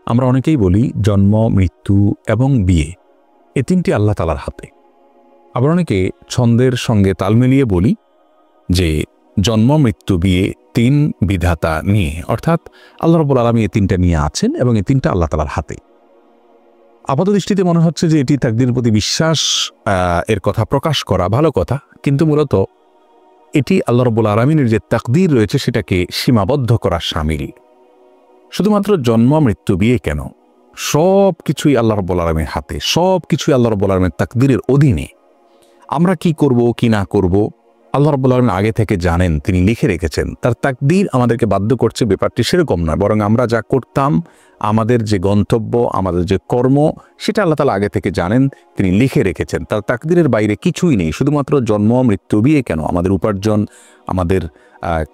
আমরা অনেকেই বলি জন্ম, মৃত্যু এবং বিয়ে এ তিনটি আল্লাহ তাআলার হাতে। আবার অনেকে ছন্দের সঙ্গে তাল মিলিয়ে বলি যে জন্ম, মৃত্যু, বিয়ে তিন বিধাতা নিয়ে, অর্থাৎ আল্লাহ রাব্বুল আলামিন এই তিনটা নিয়ে আছেন এবং এই তিনটা আল্লাহ তাআলার হাতে। আপাত দৃষ্টিতে মনে হচ্ছে যে এটি তাকদীরের প্রতি বিশ্বাস এর কথা প্রকাশ করা ভালো কথা, কিন্তু মূলত এটি আল্লাহ রাব্বুল আলামিনের যে তাকদীর রয়েছে সেটাকে সীমাবদ্ধ করা শামিল। শুধুমাত্র জন্ম, মৃত্যু, বিয়ে কেন, সব কিছুই আল্লাহ রাব্বুল আলামিনের হাতে, সব কিছুই আল্লাহ রাব্বুল আলামিনের তাকদীরের অধীনে। আমরা কি করব কি না করব আল্লাহ রাব্বুল আলামিন আগে থেকে জানেন, তিনি লিখে রেখেছেন। তার তাকদীর আমাদেরকে বাধ্য করছে ব্যাপারটি সেরকম নয়, বরং আমরা যা করতাম, আমাদের যে গন্তব্য, আমাদের যে কর্ম, সেটা আল্লাহ তাআলা আগে থেকে জানেন, তিনি লিখে রেখেছেন। তার তাকদীরের বাইরে কিছুই নেই। শুধুমাত্র জন্ম, মৃত্যু, বিয়ে কেন, আমাদের উপার্জন, আমাদের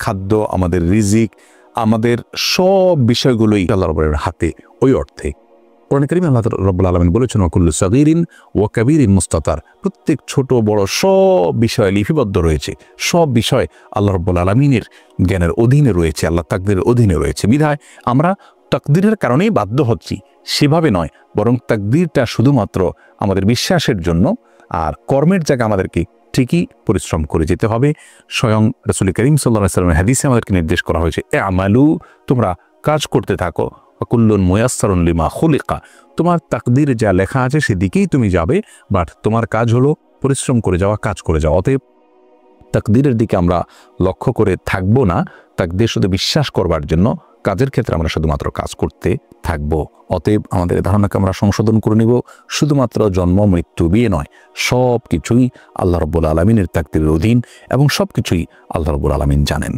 খাদ্য, আমাদের রিজিক, আমাদের সব বিষয়গুলোই আল্লাহ রাব্বুল আলামিনের হাতে। ওই অর্থে কোরআন কারীমে আল্লাহ রাব্বুল আলামিন বলেছেন ওয়াকুল্লু সাগীরিন ওয়া কাবীরিন মুস্তাতার, প্রত্যেক ছোট বড় সব বিষয় লিপিবদ্ধ রয়েছে। সব বিষয় আল্লাহ রাব্বুল আলামিনের জ্ঞানের অধীনে রয়েছে, আল্লাহ তাকদীরের অধীনে রয়েছে। বিধায় আমরা তাকদীরের কারণেই বাধ্য হচ্ছি, সেভাবে নয়, বরং তাকদীরটা শুধুমাত্র আমাদের বিশ্বাসের জন্য। আর কর্মের জায়গায় আমাদেরকে ঠিকই পরিশ্রম করে যেতে হবে। স্বয়ং রাসূল করিম সাল্লাল্লাহু আলাইহি ওয়াসাল্লামের হাদিসে আমাদেরকে নির্দেশ করা হয়েছে, আমালু, তোমরা কাজ করতে থাকো, কুল্লুন মুয়াসসারুন লিমা খুলিকা, তোমার তাকদীরে যা লেখা আছে সেদিকেই তুমি যাবে, বাট তোমার কাজ হলো পরিশ্রম করে যাওয়া, কাজ করে যাওয়া। অতএব তাকদীরের দিকে আমরা লক্ষ্য করে থাকবো না, তাকদীর শুধু বিশ্বাস করবার জন্য, কাজের ক্ষেত্রে আমরা শুধুমাত্র কাজ করতে থাকবো। অতএব আমাদের ধারণাকে আমরা সংশোধন করে নিব, শুধুমাত্র জন্ম, মৃত্যু, বিয়ে নয়, সব কিছুই আল্লাহ রাব্বুল আলামিনের তাকদীরের অধীন এবং সব কিছুই আল্লাহ রাব্বুল আলামিন জানেন।